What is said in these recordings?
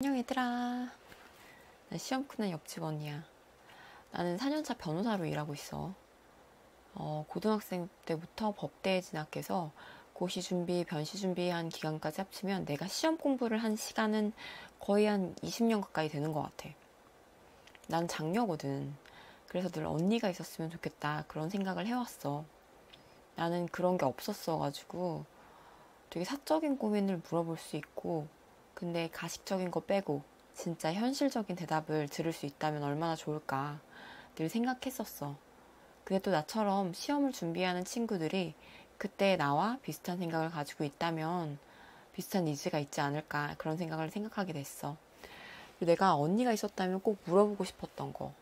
안녕 얘들아. 나 시험 끝난 옆집 언니야. 나는 4년차 변호사로 일하고 있어. 고등학생 때부터 법대에 진학해서 고시 준비, 변시 준비한 기간까지 합치면 내가 시험 공부를 한 시간은 거의 한 20년 가까이 되는 것 같아. 난 장녀거든. 그래서 늘 언니가 있었으면 좋겠다 그런 생각을 해왔어. 나는 그런 게 없었어가지고 되게 사적인 고민을 물어볼 수 있고, 근데 가식적인 거 빼고 진짜 현실적인 대답을 들을 수 있다면 얼마나 좋을까 늘 생각했었어. 근데 또 나처럼 시험을 준비하는 친구들이 그때 나와 비슷한 생각을 가지고 있다면 비슷한 니즈가 있지 않을까 그런 생각을 생각하게 됐어. 내가 언니가 있었다면 꼭 물어보고 싶었던 거,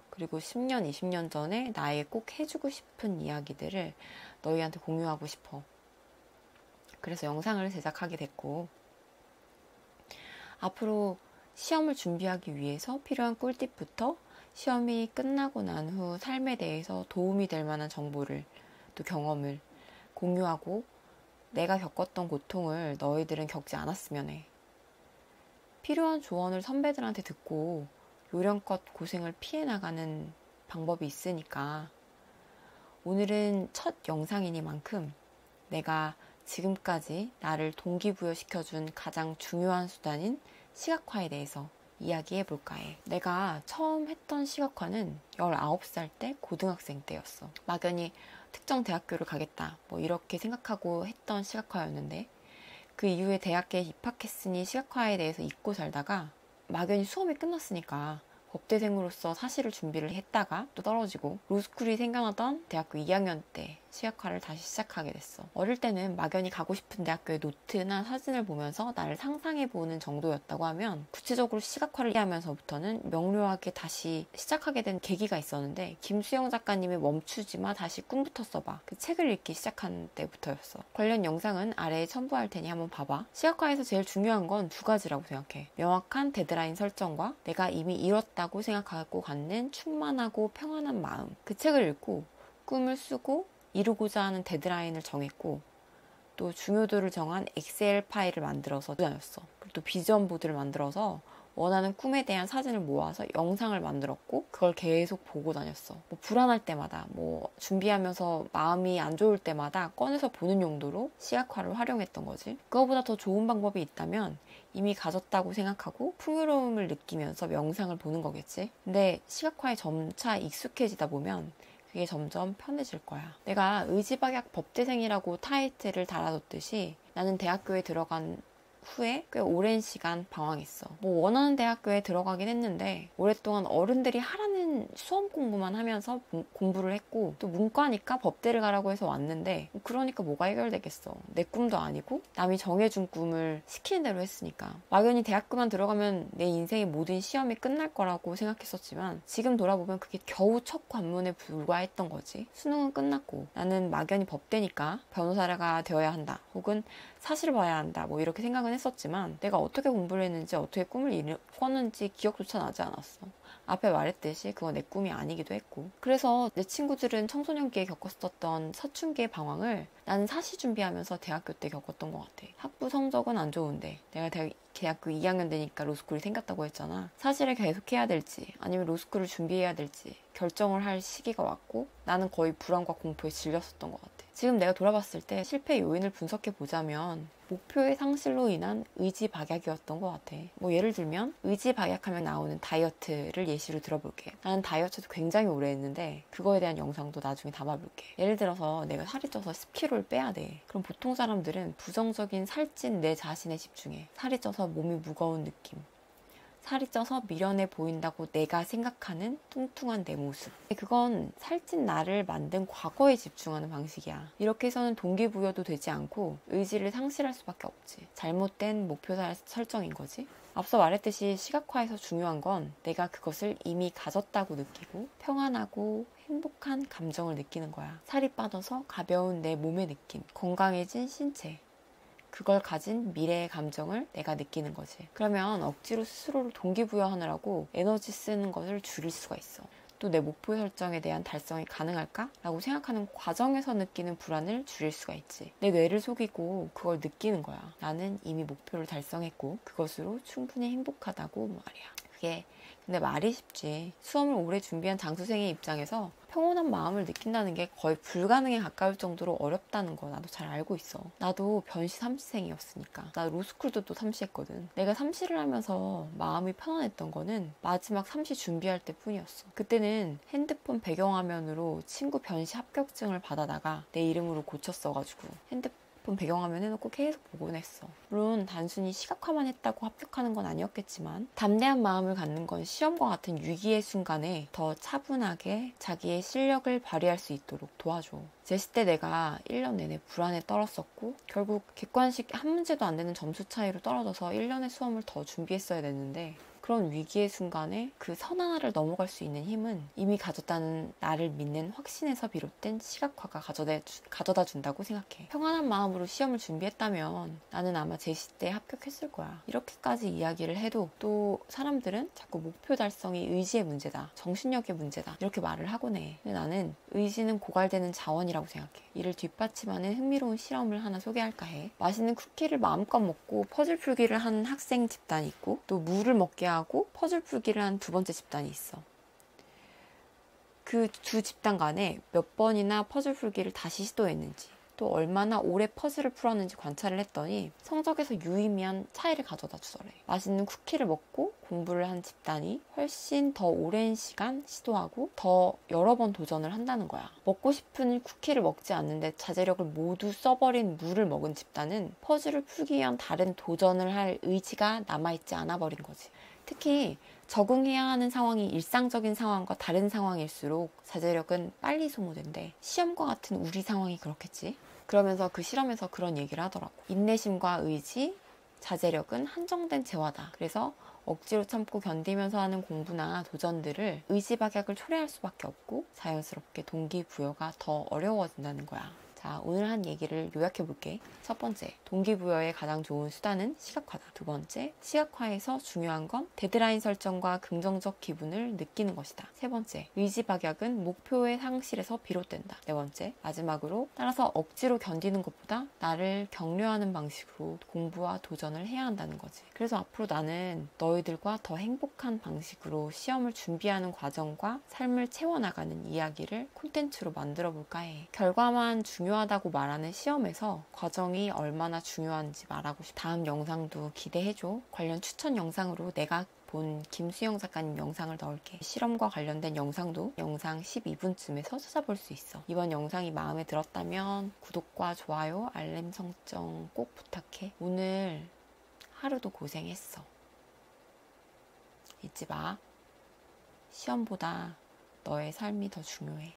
그리고 10년, 20년 전에 나에게 꼭 해주고 싶은 이야기들을 너희한테 공유하고 싶어. 그래서 영상을 제작하게 됐고, 앞으로 시험을 준비하기 위해서 필요한 꿀팁부터 시험이 끝나고 난 후 삶에 대해서 도움이 될 만한 정보를, 또 경험을 공유하고, 내가 겪었던 고통을 너희들은 겪지 않았으면 해. 필요한 조언을 선배들한테 듣고 요령껏 고생을 피해 나가는 방법이 있으니까, 오늘은 첫 영상이니만큼 내가 지금까지 나를 동기부여시켜준 가장 중요한 수단인 시각화에 대해서 이야기해 볼까 해. 내가 처음 했던 시각화는 19살 때 고등학생 때였어. 막연히 특정 대학교를 가겠다 뭐 이렇게 생각하고 했던 시각화였는데, 그 이후에 대학에 입학했으니 시각화에 대해서 잊고 살다가 막연히 수업이 끝났으니까 법대생으로서 사실을 준비를 했다가 또 떨어지고 로스쿨이 생겨나던 대학교 2학년 때 시각화를 다시 시작하게 됐어. 어릴 때는 막연히 가고 싶은 대학교의 노트나 사진을 보면서 나를 상상해보는 정도였다고 하면, 구체적으로 시각화를 이해하면서부터는 명료하게 다시 시작하게 된 계기가 있었는데, 김수영 작가님의 멈추지마 다시 꿈부터 써봐, 그 책을 읽기 시작한 때부터였어. 관련 영상은 아래에 첨부할 테니 한번 봐봐. 시각화에서 제일 중요한 건 두 가지라고 생각해. 명확한 데드라인 설정과 내가 이미 이뤘다고 생각하고 갖는 충만하고 평안한 마음. 그 책을 읽고 꿈을 쓰고 이루고자 하는 데드라인을 정했고, 또 중요도를 정한 엑셀 파일을 만들어서 다녔어. 그리고 또 비전 보드를 만들어서 원하는 꿈에 대한 사진을 모아서 영상을 만들었고, 그걸 계속 보고 다녔어. 뭐 불안할 때마다, 뭐 준비하면서 마음이 안 좋을 때마다 꺼내서 보는 용도로 시각화를 활용했던 거지. 그거보다 더 좋은 방법이 있다면 이미 가졌다고 생각하고 풍요로움을 느끼면서 영상을 보는 거겠지. 근데 시각화에 점차 익숙해지다 보면 그게 점점 편해질 거야. 내가 의지박약 법대생이라고 타이틀을 달아뒀듯이 나는 대학교에 들어간 후에 꽤 오랜 시간 방황했어. 뭐 원하는 대학교에 들어가긴 했는데 오랫동안 어른들이 하라는 수험 공부만 하면서 공부를 했고, 또 문과니까 법대를 가라고 해서 왔는데, 그러니까 뭐가 해결되겠어. 내 꿈도 아니고 남이 정해준 꿈을 시키는 대로 했으니까. 막연히 대학교만 들어가면 내 인생의 모든 시험이 끝날 거라고 생각했었지만, 지금 돌아보면 그게 겨우 첫 관문에 불과했던 거지. 수능은 끝났고 나는 막연히 법대니까 변호사가 되어야 한다, 혹은 사실을 봐야 한다, 뭐 이렇게 생각은 했었지만, 내가 어떻게 공부를 했는지 어떻게 꿈을 이뤘는지 기억조차 나지 않았어. 앞에 말했듯이 그건 내 꿈이 아니기도 했고. 그래서 내 친구들은 청소년기에 겪었었던 사춘기의 방황을 나는 사시 준비하면서 대학교 때 겪었던 것 같아. 학부 성적은 안 좋은데 내가 대학교 2학년 되니까 로스쿨이 생겼다고 했잖아. 사실을 계속해야 될지 아니면 로스쿨을 준비해야 될지 결정을 할 시기가 왔고, 나는 거의 불안과 공포에 질렸었던 것 같아. 지금 내가 돌아봤을 때 실패 요인을 분석해 보자면 목표의 상실로 인한 의지 박약이었던 것 같아. 뭐 예를 들면 의지 박약하면 나오는 다이어트를 예시로 들어볼게. 나는 다이어트도 굉장히 오래 했는데 그거에 대한 영상도 나중에 담아볼게. 예를 들어서 내가 살이 쪄서 10kg를 빼야 돼. 그럼 보통 사람들은 부정적인 살찐 내 자신에 집중해. 살이 쪄서 몸이 무거운 느낌, 살이 쪄서 미련해 보인다고 내가 생각하는 뚱뚱한 내 모습. 그건 살찐 나를 만든 과거에 집중하는 방식이야. 이렇게 해서는 동기부여도 되지 않고 의지를 상실할 수밖에 없지. 잘못된 목표 설정인 거지. 앞서 말했듯이 시각화에서 중요한 건 내가 그것을 이미 가졌다고 느끼고 평안하고 행복한 감정을 느끼는 거야. 살이 빠져서 가벼운 내 몸의 느낌, 건강해진 신체, 그걸 가진 미래의 감정을 내가 느끼는 거지. 그러면 억지로 스스로를 동기부여하느라고 에너지 쓰는 것을 줄일 수가 있어. 또 내 목표 설정에 대한 달성이 가능할까? 라고 생각하는 과정에서 느끼는 불안을 줄일 수가 있지. 내 뇌를 속이고 그걸 느끼는 거야. 나는 이미 목표를 달성했고 그것으로 충분히 행복하다고 말이야. 그게 근데 말이 쉽지. 수험을 오래 준비한 장수생의 입장에서 평온한 마음을 느낀다는 게 거의 불가능에 가까울 정도로 어렵다는 거 나도 잘 알고 있어. 나도 변시 삼시생이었으니까. 나 로스쿨도 또 삼시했거든. 내가 삼시를 하면서 마음이 편안했던 거는 마지막 삼시 준비할 때 뿐이었어. 그때는 핸드폰 배경화면으로 친구 변시 합격증을 받아다가 내 이름으로 고쳤어가지고 핸드폰 배경화면 해놓고 계속 보곤 했어. 물론 단순히 시각화만 했다고 합격하는 건 아니었겠지만 담대한 마음을 갖는 건 시험과 같은 위기의 순간에 더 차분하게 자기의 실력을 발휘할 수 있도록 도와줘. 제시 때 내가 1년 내내 불안에 떨었었고 결국 객관식 한 문제도 안 되는 점수 차이로 떨어져서 1년의 수험을 더 준비했어야 됐는데 그런 위기의 순간에 그 선 하나를 넘어갈 수 있는 힘은 이미 가졌다는 나를 믿는 확신에서 비롯된 시각화가 가져다 준다고 생각해. 평안한 마음으로 시험을 준비했다면 나는 아마 제시 때 합격했을 거야. 이렇게까지 이야기를 해도 또 사람들은 자꾸 목표 달성이 의지의 문제다, 정신력의 문제다 이렇게 말을 하곤 해. 근데 나는 의지는 고갈되는 자원이라고 생각해. 이를 뒷받침하는 흥미로운 실험을 하나 소개할까 해. 맛있는 쿠키를 마음껏 먹고 퍼즐 풀기를 하는 학생 집단이 있고 또 물을 먹게 하고 퍼즐 풀기를 한 두 번째 집단이 있어. 그 두 집단 간에 몇 번이나 퍼즐 풀기를 다시 시도했는지 또 얼마나 오래 퍼즐을 풀었는지 관찰을 했더니 성적에서 유의미한 차이를 가져다 주더래. 맛있는 쿠키를 먹고 공부를 한 집단이 훨씬 더 오랜 시간 시도하고 더 여러 번 도전을 한다는 거야. 먹고 싶은 쿠키를 먹지 않는데 자제력을 모두 써버린 물을 먹은 집단은 퍼즐을 풀기 위한 다른 도전을 할 의지가 남아있지 않아 버린 거지. 특히 적응해야 하는 상황이 일상적인 상황과 다른 상황일수록 자제력은 빨리 소모된대. 시험과 같은 우리 상황이 그렇겠지. 그러면서 그 실험에서 그런 얘기를 하더라고. 인내심과 의지, 자제력은 한정된 재화다. 그래서 억지로 참고 견디면서 하는 공부나 도전들을 의지박약을 초래할 수밖에 없고 자연스럽게 동기부여가 더 어려워진다는 거야. 자, 오늘 한 얘기를 요약해 볼게. 첫 번째, 동기부여의 가장 좋은 수단은 시각화다. 두 번째, 시각화에서 중요한 건 데드라인 설정과 긍정적 기분을 느끼는 것이다. 세 번째, 의지박약은 목표의 상실에서 비롯된다. 네 번째, 마지막으로 따라서 억지로 견디는 것보다 나를 격려하는 방식으로 공부와 도전을 해야 한다는 거지. 그래서 앞으로 나는 너희들과 더 행복한 방식으로 시험을 준비하는 과정과 삶을 채워나가는 이야기를 콘텐츠로 만들어 볼까 해. 결과만 중요하다고 말하는 시험에서 과정이 얼마나 중요한지 말하고 싶어. 다음 영상도 기대해줘. 관련 추천 영상으로 내가 본 김수영 작가님 영상을 넣을게. 실험과 관련된 영상도 영상 12분쯤에서 찾아볼 수 있어. 이번 영상이 마음에 들었다면 구독과 좋아요, 알림 설정 꼭 부탁해. 오늘 하루도 고생했어. 잊지 마. 시험보다 너의 삶이 더 중요해.